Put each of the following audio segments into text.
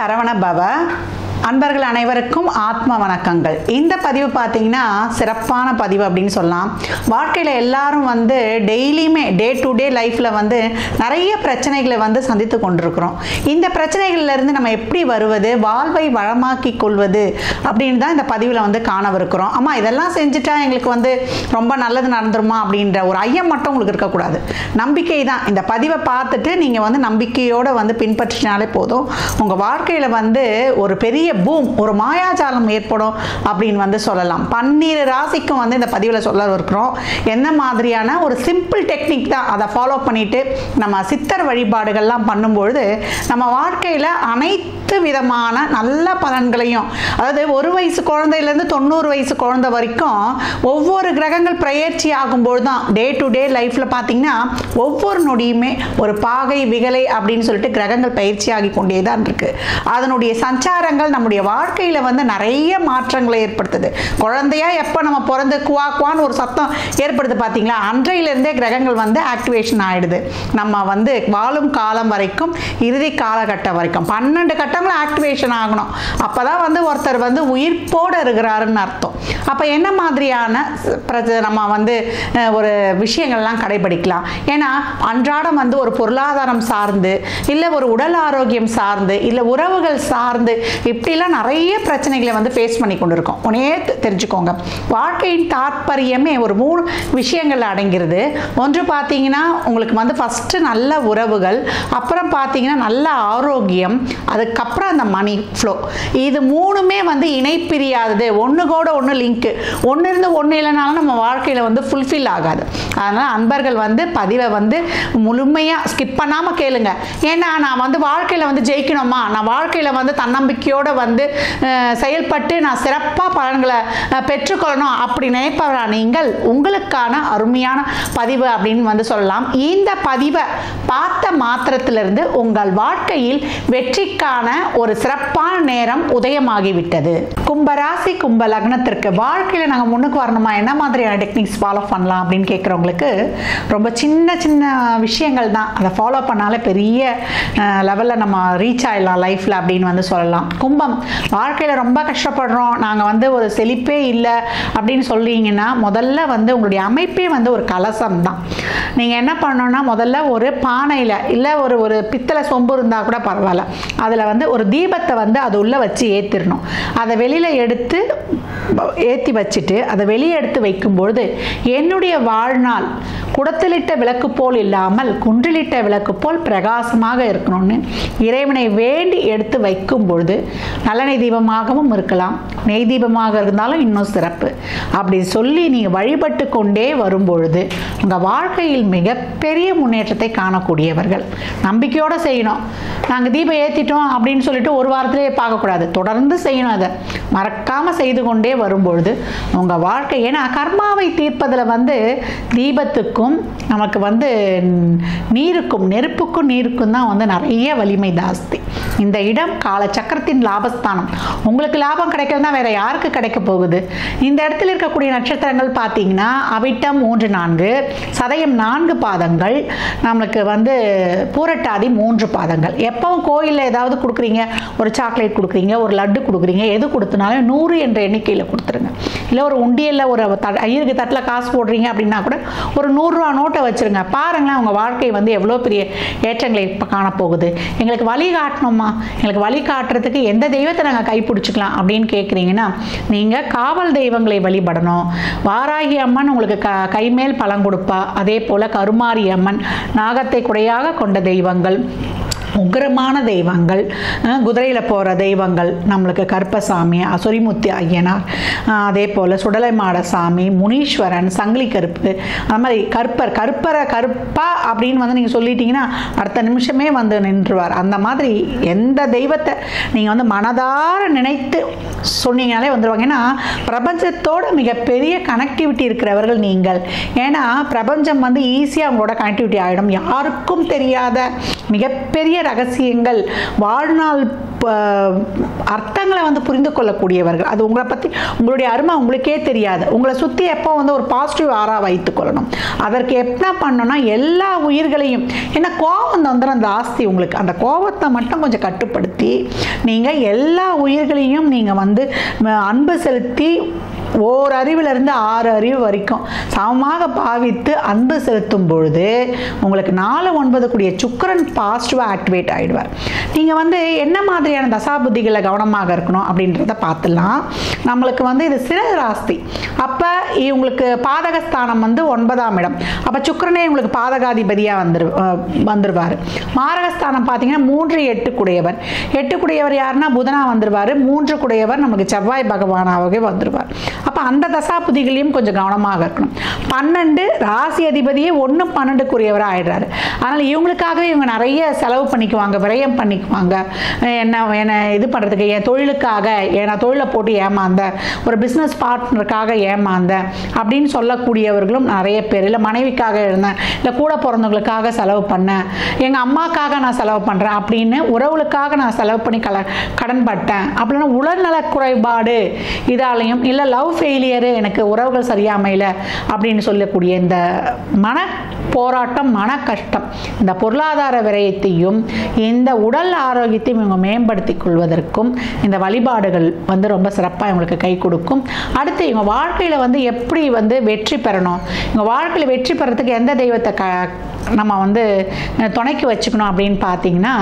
சரவண பவ. அன்பர்கள் அனைவருக்கும் ஆத்ம வணக்கங்கள். இந்த பதிவு பார்த்தீங்கன்னா சிறப்பான பதிவு அப்படின்னு சொல்லலாம். வாழ்க்கையில் எல்லாரும் டெய்லியுமே டே டு டே லைஃப்பில் நிறைய பிரச்சனைகளை சந்தித்து கொண்டிருக்கிறோம். இந்த பிரச்சனைகள்லேருந்து நம்ம எப்படி வருவது, வாழ்வை வளமாக்கி கொள்வது அப்படின்னு தான் இந்த பதிவில் காணவிருக்கிறோம். ஆமாம், இதெல்லாம் செஞ்சுட்டா எங்களுக்கு ரொம்ப நல்லது நடந்துருமா அப்படின்ற ஒரு ஐயம் மட்டும் உங்களுக்கு இருக்கக்கூடாது. நம்பிக்கை தான். இந்த பதிவை பார்த்துட்டு நீங்கள் நம்பிக்கையோடு பின்பற்றினாலே போதும். உங்கள் வாழ்க்கையில் ஒரு பெரிய பூம், ஒரு மாயாஜாலம் ஏற்படும் அப்படின்னு சொல்லலாம். 12 ராசிக்கும் இந்த பதிவில் சொல்ல இருக்கிறோம். என்ன மாதிரியான ஒரு சிம்பிள் டெக்னிக் தான். அதை ஃபாலோ பண்ணிட்டு நம்ம சித்தர் வழிபாடுகள்லாம் பண்ணும்பொழுது நம்ம வாழ்க்கையில் அனைத்து விதமான நல்ல பலன்களையும், அதாவது 1 வயசு குழந்தையிலேருந்து 90 வயசு குழந்தை வரைக்கும் ஒவ்வொரு கிரகங்கள் பிரயற்சி ஆகும்போது தான் டே டு டே லைஃப்பில் பார்த்தீங்கன்னா ஒவ்வொரு நொடியுமே ஒரு பாகை விகலை அப்படின்னு சொல்லிட்டு கிரகங்கள் பயிற்சி ஆகி கொண்டே தான் இருக்கு. அதனுடைய சஞ்சாரங்கள் நம்முடைய வாழ்க்கையில் நிறைய மாற்றங்களை ஏற்படுத்துது. குழந்தையா எப்போ நம்ம பிறந்து குவான்னு ஒரு சத்தம் ஏற்படுது பார்த்தீங்களா, அன்றையிலிருந்தே கிரகங்கள் ஆக்டிவேஷன் ஆகிடுது. நம்ம வாழும் காலம் வரைக்கும், இறுதி காலகட்டம் வரைக்கும் 12 கட்டங்களும் ஆக்டிவேஷன் ஆகணும். அப்போ தான் ஒருத்தர் உயிர்ப்போடு இருக்கிறாருன்னு அர்த்தம். அப்போ என்ன மாதிரியான நம்ம ஒரு விஷயங்கள்லாம் கடைபிடிக்கலாம்? ஏன்னா அன்றாடம் ஒரு பொருளாதாரம் சார்ந்து, இல்லை ஒரு உடல் ஆரோக்கியம் சார்ந்து, இல்லை உறவுகள் சார்ந்து, இப்படிலாம் நிறைய பிரச்சனைகளை ஃபேஸ் பண்ணி கொண்டு இருக்கோம். உடனே தெரிஞ்சுக்கோங்க, வாழ்க்கையின் தாற்பயமே ஒரு 3 விஷயங்கள் அடங்கிறது. ஒன்று பார்த்தீங்கன்னா உங்களுக்கு ஃபஸ்ட்டு நல்ல உறவுகள், அப்புறம் பார்த்தீங்கன்னா நல்ல ஆரோக்கியம், அதுக்கப்புறம் அந்த மணி ஃப்ளோ. இது 3மே இணைப்பிரியாதது. ஒன்றுகூட ஒன்று லிங்க்கு. ஒன்று இருந்து ஒன்று இல்லைனாலும் நம்ம வாழ்க்கையில் ஃபுல்ஃபில் ஆகாது. அதனால் அன்பர்கள் பதிவை முழுமையாக ஸ்கிப் பண்ணாமல் கேளுங்க. ஏன்னா நான் வாழ்க்கையில் ஜெயிக்கணுமா, நான் வாழ்க்கையில் தன்னம்பிக்கையோடு செயல்பட்டு நான் சிறப்பாக பலன்களை பெற்றுக்கொள்ளணும் அப்படி நினைப்பவரா நீங்கள், உங்களுக்கான அருமையான பதிவு அப்படின்னு சொல்லலாம். இந்த பதிவை பார்த்த மாத்திரத்திலிருந்து உங்கள் வாழ்க்கையில் வெற்றிக்கான ஒரு சிறப்பான நேரம் உதயமாகிவிட்டது. கும்பராசி கும்ப லக்னத்திற்கு வாழ்க்கையில் நாங்கள் முன்னுக்கு வரணுமா, என்ன மாதிரியான டெக்னிக்ஸ் ஃபாலோ பண்ணலாம் அப்படின்னு கேட்குறவங்களுக்கு ரொம்ப சின்ன சின்ன விஷயங்கள் தான். அதை ஃபாலோ பண்ணாலே பெரிய லெவலில் நம்ம ரீச் ஆகிடலாம் லைஃப்பில் அப்படின்னு சொல்லலாம். கும்பம், வாழ்க்கையில் ரொம்ப கஷ்டப்படுறோம், நாங்கள் ஒரு செழிப்பே இல்லை அப்படின்னு சொல்லிங்கன்னா முதல்ல உங்களுடைய அமைப்பே ஒரு கலசம் தான். நீங்கள் என்ன பண்ணணும்னா முதல்ல ஒரு பானையில், இல்லை ஒரு பித்தளை சொம்பு இருந்தால் கூட பரவாயில்ல, அதில் ஒரு தீபத்தை அது உள்ளே வச்சு ஏற்றிடணும். அதை வெளியில் எடுத்து ஏற்றி வச்சுட்டு அதை வெளியே எடுத்து வைக்கும்பொழுது, என்னுடைய வாழ்நாள் குடத்திலிட்ட விளக்கு போல் இல்லாமல் குன்றிலிட்ட விளக்கு போல் பிரகாசமாக இருக்கணும்னு இறைவனை வேண்டி எடுத்து வைக்கும் பொழுது, நல்லெண்ணெய் தீபமாகவும் இருக்கலாம், நெய் தீபமாக இருந்தாலும் இன்னும் சிறப்பு. அப்படி சொல்லி நீங்கள் வழிபட்டு கொண்டே வரும்பொழுது உங்கள் வாழ்க்கையில் மிகப்பெரிய முன்னேற்றத்தை காணக்கூடியவர்கள். நம்பிக்கையோடு செய்யணும். நாங்கள் தீபம் ஏற்றிட்டோம் அப்படின்னு சொல்லிட்டு ஒரு வாரத்திலே பார்க்கக்கூடாது, தொடர்ந்து செய்யணும். அதை மறக்காமல் செய்து கொண்டே வரும்பொழுது உங்கள் வாழ்க்கை, ஏன்னா கர்மாவை தீர்ப்பதில் தீபத்துக்கும் நமக்கு நீருக்கும், நெருப்புக்கும் நீருக்கும் தான் நிறைய வலிமை ஜாஸ்தி. இந்த இடம் காலச்சக்கரத்தின் லாபஸ்தானம். உங்களுக்கு லாபம் கிடைக்கிறதுனா வேற யாருக்கு கிடைக்க போகுது? இந்த இடத்துல இருக்கக்கூடிய நட்சத்திரங்கள் பார்த்தீங்கன்னா அவிட்டம் 3 4, சதயம் 4 பாதங்கள், நம்மளுக்கு பூரட்டாதி 3 பாதங்கள். எப்பவும் கோயிலில் ஏதாவது கொடுக்குறீங்க, ஒரு சாக்லேட் கொடுக்குறீங்க, ஒரு லட்டு கொடுக்குறீங்க, எது கொடுத்தனாலும் 100 என்ற எண்ணிக்கையில் கொடுத்துருங்க. இல்லை ஒரு உண்டியலில் ஒரு ஐயருக்கு தட்டில் காசு போடுறீங்க அப்படின்னா கூட ஒரு 100 ரூபா நோட்டை வச்சுருங்க. பாருங்களேன் உங்கள் வாழ்க்கை எவ்வளோ பெரிய ஏற்றங்களை இப்போ காணப்போகுது. எங்களுக்கு வழி காட்டணுமா, எங்களுக்கு வழி காட்டுறதுக்கு எந்த தெய்வத்தை நாங்கள் கைப்பிடிச்சிக்கலாம் அப்படின்னு கேட்குறீங்கன்னா, நீங்கள் காவல் தெய்வங்களை வழிபடணும். வாராகி அம்மன் உங்களுக்கு கைமேல் பழம் கொடுப்பா. அதே போல் கருமாரி அம்மன், நாகத்தை குடையாக கொண்ட தெய்வங்கள், உக்கிரமான தெய்வங்கள், குதிரையில் போகிற தெய்வங்கள் நம்மளுக்கு கருப்பசாமி, சொரிமுத்தி ஐயனார், அதே போல் சுடலைமாட சாமி, முனீஸ்வரன், சங்கிலி கருப்பு, அது மாதிரி கருப்பா அப்படின்னு நீங்கள் சொல்லிட்டீங்கன்னா அடுத்த நிமிஷமே நின்றுவார். அந்த மாதிரி எந்த தெய்வத்தை நீங்கள் மனதார நினைத்து சொன்னீங்கனாலே வந்துடுவாங்க. ஏன்னா பிரபஞ்சத்தோட மிகப்பெரிய கனெக்டிவிட்டி இருக்கிறவர்கள் நீங்கள். ஏன்னா பிரபஞ்சம் ஈஸியாக அவங்களோட கனெக்டிவிட்டி ஆகிடும். யாருக்கும் தெரியாத மிகப்பெரிய ரகசியங்கள், வாழ்நாள் அர்த்தங்களை வந்து புரிந்து கொள்ளக்கூடியவர்கள். அது உங்களை பற்றி, உங்களுடைய அருமை உங்களுக்கே தெரியாது. உங்களை சுற்றி எப்போ வந்து ஒரு பாசிட்டிவ் ஆரா வைத்துக் கொள்ளணும். அதற்கு என்ன பண்ணணும்னா எல்லா உயிர்களையும், என்ன கோபம் வந்து அந்த ஆஸ்தி உங்களுக்கு, அந்த கோபத்தை மட்டும் கொஞ்சம் கட்டுப்படுத்தி நீங்கள் எல்லா உயிர்களையும் நீங்கள் வந்து அன்பு செலுத்தி ஓர் அறிவிலிருந்து 6 அறிவு வரைக்கும் சமமாக பாவித்து அன்பு செலுத்தும் பொழுது உங்களுக்கு 4, 9 கூடிய சுக்கிரன் பாசிட்டிவாக ஆக்டிவேட் ஆகிடுவார். நீங்கள் வந்து என்ன மாதிரியான தசாபுத்திகளை கவனமாக இருக்கணும் அப்படின்றத பார்த்துலாம். நம்மளுக்கு வந்து இது சிறராஸ்தி. அப்போ இவங்களுக்கு பாதகஸ்தானம் வந்து 9ஆம் இடம். அப்போ சுக்கிரனே உங்களுக்கு பாதகாதிபதியாக வந்துருவார். மாரகஸ்தானம் பார்த்தீங்கன்னா 3, 8 குடையவர். 8 குடையவர் யாருன்னா புதனாக வந்துருவார். 3 குடையவர் நமக்கு செவ்வாய் பகவானாகவே வந்துருவார். அப்போ அந்த தசாபுதிகளையும் கொஞ்சம் கவனமாக இருக்கணும். 12 ராசி அதிபதியே 1, 12க்குரியவராக ஆயிடுறாரு. அதனால் இவங்களுக்காகவே இவங்க நிறைய செலவு பண்ணிக்குவாங்க, விரயம் பண்ணிக்குவாங்க. என்ன இது பண்ணுறதுக்கு, என் தொழிலுக்காக, நான் தொழிலை போட்டு ஏமாந்த, ஒரு பிஸ்னஸ் பார்ட்னருக்காக ஏமாந்த அப்படின்னு சொல்லக்கூடியவர்களும் நிறைய பேர். இல்லை மனைவிக்காக இருந்தேன், இல்லை கூட பிறந்தவங்களுக்காக செலவு பண்ணேன், எங்கள் அம்மாக்காக நான் செலவு பண்ணுறேன் அப்படின்னு உறவுகளுக்காக நான் செலவு பண்ணி கடன்பட்டேன் அப்படின்னா உடல்நல குறைபாடு இதாலையும், இல்லை லவ் ஃபெயிலியரு, எனக்கு உறவுகள் சரியாமையில் அப்படின்னு சொல்லக்கூடிய இந்த மன போராட்டம், மன கஷ்டம், இந்த பொருளாதார விரயத்தையும் இந்த உடல் ஆரோக்கியத்தையும் இவங்க மேம்படுத்திக் கொள்வதற்கும் இந்த வழிபாடுகள் வந்து ரொம்ப சிறப்பாக இவங்களுக்கு கை கொடுக்கும். அடுத்து இவங்க வாழ்க்கையில் வந்து எப்படி வந்து வெற்றி பெறணும், இவங்க வாழ்க்கையில் வெற்றி பெறத்துக்கு எந்த தெய்வத்தை நம்ம வந்து துணைக்கு வச்சுக்கணும் அப்படின்னு பார்த்தீங்கன்னா,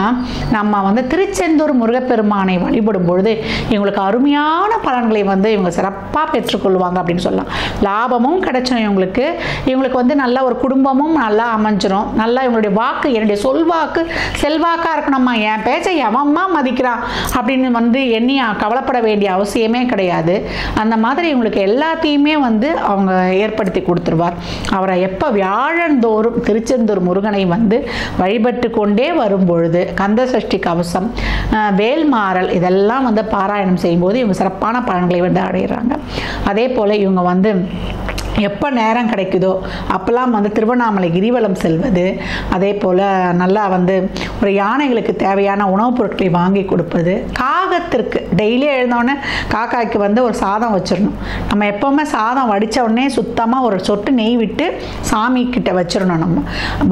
நம்ம வந்து திருச்செந்தூர் முருகப்பெருமானை வழிபடும் பொழுது இவங்களுக்கு அருமையான பலன்களை வந்து இவங்க சிறப்பாக பெற்றுக்கொள்வாங்க அப்படின்னு சொல்லலாம். லாபமும் கிடைச்சிடும் இவங்களுக்கு வந்து நல்ல ஒரு குடும்பமும் நல்லா அமைஞ்சிரும். நல்லா இவங்களுடைய வாக்கு, என்னுடைய சொல்வாக்கு செல்வாக்காக இருக்கணும்மா, என் பேச்சை எவன்மா மதிக்கிறான் அப்படின்னு வந்து எண்ணி கவலைப்பட வேண்டிய அவசியமே கிடையாது. அந்த மாதிரி இவங்களுக்கு எல்லாத்தையுமே வந்து அவங்க ஏற்படுத்தி கொடுத்துருவார். அவரை எப்போ வியாழந்தோறும் திருச்செந்தூர் முருகனை வந்து வழிபட்டு கொண்டே வரும்பொழுது கந்த சஷ்டி கவசம், வேல்மாறல் இதெல்லாம் வந்து பாராயணம் செய்யும்போது இவங்க சிறப்பான பலன்களை வந்து அடைகிறாங்க. அதே போல் இவங்க வந்து எப்போ நேரம் கிடைக்குதோ அப்போல்லாம் வந்து திருவண்ணாமலை கிரிவலம் செல்வது, அதே போல் நல்லா வந்து ஒரு யானைகளுக்கு தேவையான உணவுப் பொருட்களை வாங்கி கொடுப்பது, காகத்திற்கு டெய்லி எழுந்தோடனே காக்காய்க்கு வந்து ஒரு சாதம் வச்சிடணும். நம்ம எப்போவுமே சாதம் வடித்த உடனே சுத்தமாக ஒரு சொட்டு நெய் விட்டு சாமி கிட்ட வச்சிடணும். நம்ம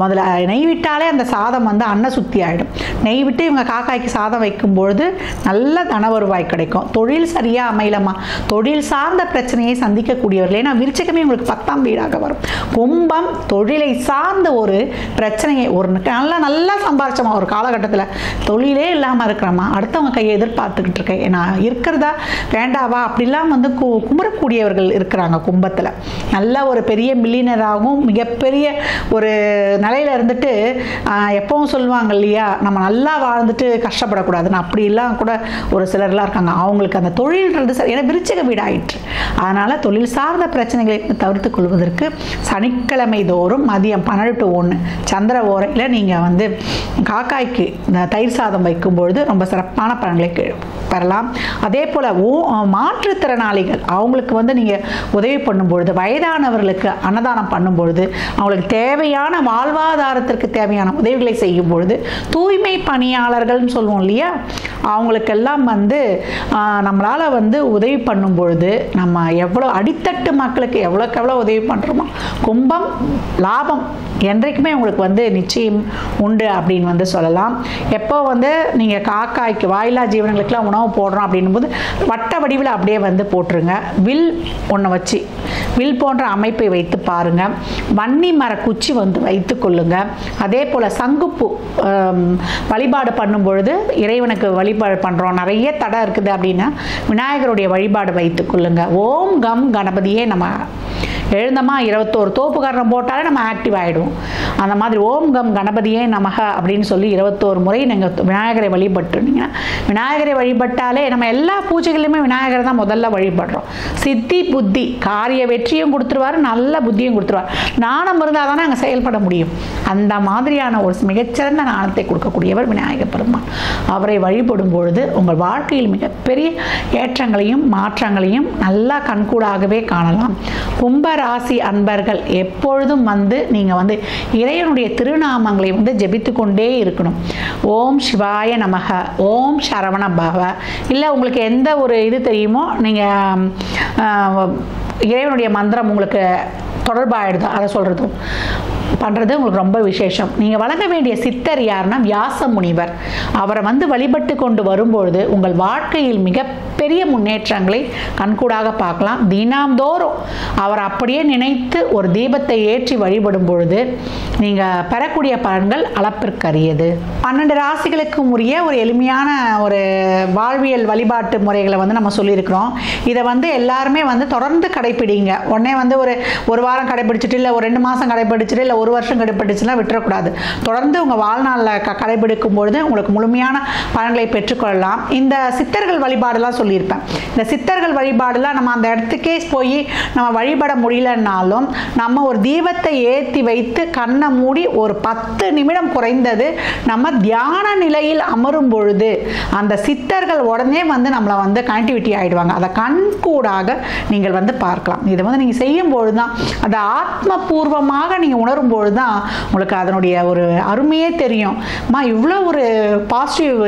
முதல்ல நெய் விட்டாலே அந்த சாதம் வந்து அன்னசுத்தி ஆகிடும். நெய் விட்டு இவங்க காக்காய்க்கு சாதம் வைக்கும்பொழுது நல்ல தன வருவாய் கிடைக்கும். தொழில் சரியாக அமையலமா, தொழில் சார்ந்த பிரச்சனையை சந்திக்கக்கூடியவர்கள், ஏன்னா விருச்சிகமே உங்களுக்கு 10ஆம் வீடாக வரும். கும்பம் தொழிலை சார்ந்த ஒரு பிரச்சனையை, ஒரு நல்லா சம்பாரிச்சமா ஒரு காலகட்டத்தில் தொழிலே இல்லாமல் இருக்கிறோமா, அடுத்தவங்க கையை எதிர்பார்த்துக்கிட்டு இருக்கேன், நான் இருக்கிறதா வேண்டாவா அப்படிலாம் வந்து குமரக்கூடியவர்கள் இருக்கிறாங்க கும்பத்தில். நல்ல ஒரு பெரிய மில்லியனராகவும் மிகப்பெரிய ஒரு நிலையில் இருந்துட்டு எப்பவும் சொல்லுவாங்க இல்லையா, நம்ம நல்லா வாழ்ந்துட்டு கஷ்டப்படக்கூடாதுன்னு, அப்படிலாம் கூட ஒரு சிலர்லாம் இருக்காங்க. அவங்களுக்கு அந்த தொழில்ன்றது சரி, ஏன்னா விருச்சிக வீடு ஆயிற்று. அதனால் தொழில் சார்ந்த பிரச்சனைகளை தவிர்த்து கொள்வதற்கு சனிக்கிழமை தோறும் மதியம் 12 to 1 சந்திர ஓரையில் நீங்கள் வந்து காக்காய்க்கு தயிர் சாதம் வைக்கும்பொழுது ரொம்ப சிறப்பான பலன்களை பெறலாம். அதே போல் மாற்றுத்திறனாளிகள் அவங்களுக்கு வந்து நீங்கள் உதவி பண்ணும்பொழுது, வயதானவர்களுக்கு அன்னதானம் பண்ணும்பொழுது, அவங்களுக்கு தேவையான வாழ்வாதாரத்திற்கு தேவையான உதவிகளை செய்யும் பொழுது, தூய்மை பணியாளர்கள்னு சொல்லுவோம் இல்லையா, அவங்களுக்கெல்லாம் வந்து நம்மளால் வந்து உதவி பண்ணும் பொழுது நம்ம எவ்வளோ அடித்தட்டு மக்களுக்கு எவ்வளோக்கு எவ்வளோ உதவி பண்ணுறோமோ கும்பம் லாபம் என்றைக்குமே உங்களுக்கு வந்து நிச்சயம் உண்டு அப்படின்னு வந்து சொல்லலாம். எப்போ வந்து நீங்கள் காக்காய்க்கு வாயிலா ஜீவனங்களுக்கெல்லாம் உணவு போடுறோம் அப்படின்னும் போது வட்ட வடிவில் அப்படியே வந்து போட்டுருங்க. வில் ஒன்று வச்சு வில் போன்ற அமைப்பை வைத்து பாருங்கள். வன்னி மர குச்சி வந்து வைத்து கொள்ளுங்க. அதே போல் சங்குப்பூ வழிபாடு பண்ணும் பொழுது, இறைவனுக்கு வழிபாடு பண்ணுறோம் நிறைய தடை இருக்குது அப்படின்னா விநாயகருடைய வழிபாடு வைத்து கொள்ளுங்க. ஓம் கம் கணபதியே நம்ம எழுந்தமா 21 தோப்புக்காரனை போட்டாலே நம்ம ஆக்டிவ் ஆகிடுவோம். அந்த மாதிரி ஓம் கம் கணபதியே நமக அப்படின்னு சொல்லி 21 முறை நீங்கள் விநாயகரை வழிபட்டுருந்தீங்கன்னா, விநாயகரை வழிபட்டாலே நம்ம எல்லா பூஜைகளிலுமே விநாயகரை தான் முதல்ல வழிபடுறோம். சித்தி புத்தி காரிய வெற்றியும் கொடுத்துருவார், நல்ல புத்தியும் கொடுத்துருவார். ஞானம் இருந்தால் தானே அங்கே செயல்பட முடியும். அந்த மாதிரியான ஒரு மிகச்சிறந்த ஞானத்தை கொடுக்கக்கூடியவர் விநாயகர் பெருமான். அவரை வழிபடும் பொழுது உங்கள் வாழ்க்கையில் மிகப்பெரிய ஏற்றங்களையும் மாற்றங்களையும் நல்லா கண்கூடாகவே காணலாம். கும்ப ராசி அன்பர்கள் எப்பொழுதும் வந்து நீங்கள் வந்து இறைவனுடைய திருநாமங்களை வந்து ஜெபித்து கொண்டே இருக்கணும். ஓம் சிவாய நமக, ஓம் சரவண பவ, இல்லை உங்களுக்கு எந்த ஒரு இது தெரியுமோ நீங்கள் இறைவனுடைய மந்திரம் உங்களுக்கு தொடர்பாயிடுது, அதை சொல்கிறதும் பண்ணுறது உங்களுக்கு ரொம்ப விசேஷம். நீங்கள் வழங்க வேண்டிய சித்தர் யாருன்னா வியாச முனிவர். அவரை வந்து வழிபட்டு கொண்டு வரும்பொழுது உங்கள் வாழ்க்கையில் மிகப்பெரிய முன்னேற்றங்களை கண்கூடாக பார்க்கலாம். தினம்தோறும் அவர் அப்படியே நினைத்து ஒரு தீபத்தை ஏற்றி வழிபடும் பொழுது நீங்கள் பெறக்கூடிய பலன்கள் அளப்பிற்கரியது. 12 ராசிகளுக்கும் உரிய ஒரு எளிமையான ஒரு வாழ்வியல் வழிபாட்டு முறைகளை வந்து நம்ம சொல்லியிருக்கிறோம். இதை வந்து எல்லாருமே வந்து தொடர்ந்து கடைப்பிடிங்க. உடனே வந்து ஒரு வாரம் கடைப்பிடிச்சிட்டு, இல்லை ஒரு 2 மாதம் கடைப்பிடிச்சிட்டு, இல்லை 1 வருஷம் கடைப்பிடிச்சுலாம் விட்டுறக்கூடாது. தொடர்ந்து உங்கள் வாழ்நாளில் கடைபிடிக்கும் பொழுது உங்களுக்கு முழுமையான பலன்களை பெற்றுக்கொள்ளலாம். இந்த சித்தர்கள் வழிபாடுலாம் சொல்லியிருப்பேன். இந்த சித்தர்கள் வழிபாடுலாம் நம்ம அந்த இடத்துக்கே போய் நம்ம வழிபட முடியலன்னாலும் நம்ம ஒரு தீபத்தை ஏற்றி வைத்து கண்ணை மூடி ஒரு 10 நிமிடம் குறைந்தது நம்ம தியான நிலையில் அமரும் பொழுது அந்த சித்தர்கள் உடனே வந்து நம்மளை வந்து கனெக்டிவிட்டி ஆகிடுவாங்க. அதை கண்கூடாக நீங்கள் வந்து பார்க்கலாம். இதை வந்து நீங்கள் செய்யும்பொழுது தான், அதை ஆத்மபூர்வமாக நீங்கள் உணரும் பொழுது தான் உங்களுக்கு அதனுடைய ஒரு அருமையே தெரியும். இவ்வளோ ஒரு பாசிட்டிவ்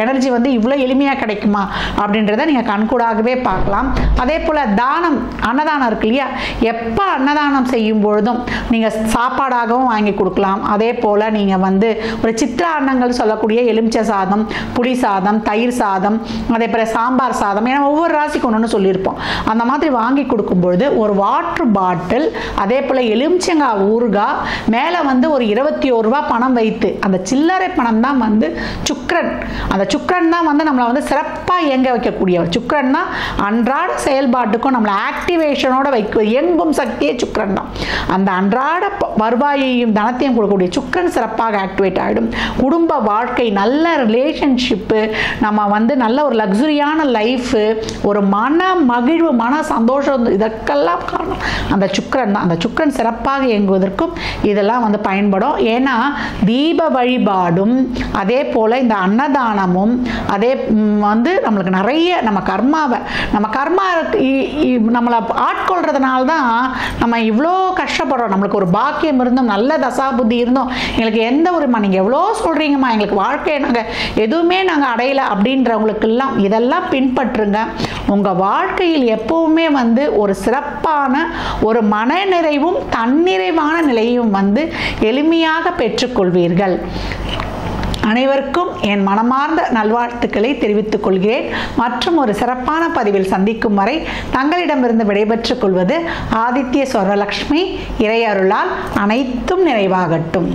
எனர்ஜி வந்து இவ்வளோ எளிமையாக கிடைக்குமா அப்படின்றத நீங்கள் கண்கூடாகவே பார்க்கலாம். அதே போல் தானம், அன்னதானம் இருக்கு இல்லையா, எப்போ அன்னதானம் செய்யும் பொழுதும் நீங்கள் சாப்பாடாகவும் வாங்கி கொடுக்கலாம். அதே போல் நீங்கள் வந்து ஒரு சித்திர அன்னங்கள் சொல்லக்கூடிய எலுமிச்சை சாதம், புளி சாதம், தயிர் சாதம், அதே போல் சாம்பார் சாதம், ஏன்னா ஒவ்வொரு ராசிக்கு ஒன்று சொல்லியிருப்போம். அந்த மாதிரி வாங்கி கொடுக்கும்பொழுது ஒரு வாட்டர் பாட்டில், அதே போல் எலுமிச்சங்காய் ஊறுகாய், மேலே வந்து ஒரு 21 ரூபா பணம் வைத்து, அந்த சில்லறை பணம் தான் வந்து சுக்கிரன். அந்த சுக்கிரன் தான் வந்து நம்மளை வந்து சிறப்பாக இயங்க வைக்கக்கூடியவர். சுக்கிரன் தான் அன்றாட செயல்பாட்டுக்கும் நம்மளை ஆக்டிவேஷனோட வைக்க இயங்கும் சக்தியே சுக்கிரன் தான். அந்த அன்றாட வருவாயையும் தனத்தையும் கொடுக்கக்கூடிய சுக்கிரன் சிறப்பாக ஆக்டிவேட் ஆகிடும். குடும்ப வாழ்க்கை, நல்ல ரிலேஷன்ஷிப்பு, நம்ம வந்து நல்ல ஒரு லக்ஸுரியான லைஃபு, ஒரு மன மகிழ்வு, மன சந்தோஷம், இதற்கெல்லாம் காரணம் அந்த சுக்கிரன் தான். அந்த சுக்கிரன் சிறப்பாக இயங்குவதற்கும் இதெல்லாம் வந்து பயன்படும். ஏன்னா தீப வழிபாடும் அதே போல் இந்த அன்னதானமும் அதே வந்து நம்மளுக்கு நிறைய நம்ம கர்மா நம்மளை ஆட்கொள்றதுனால தான் நம்ம இவ்வளோ கஷ்டப்படுறோம். நம்மளுக்கு ஒரு பாக்கியம் இருந்தோம், நல்ல தசாபுத்தி இருந்தோம், எங்களுக்கு எந்த ஒரு நீங்கள் எவ்வளோ சொல்கிறீங்கம்மா, எங்களுக்கு வாழ்க்கையை நாங்கள் எதுவுமே நாங்கள் அடையலை அப்படின்றவங்களுக்கெல்லாம் இதெல்லாம் பின்பற்றுங்க. உங்கள் வாழ்க்கையில் எப்பவுமே வந்து ஒரு சிறப்பான ஒரு மனநிறைவும் தன்னிறைவான நிலையும் வந்து எளிமையாக பெற்றுக்கொள்வீர்கள். அனைவருக்கும் என் மனமார்ந்த நல்வாழ்த்துக்களை தெரிவித்துக் கொள்கிறேன். மற்றும் ஒரு சிறப்பான பதிவில் சந்திக்கும் வரை தங்களிடமிருந்து விடைபெற்றுக் கொள்வது ஆதித்ய ஸ்வரலக்ஷ்மி. இறையருளால் அனைத்தும் நிறைவாகட்டும்.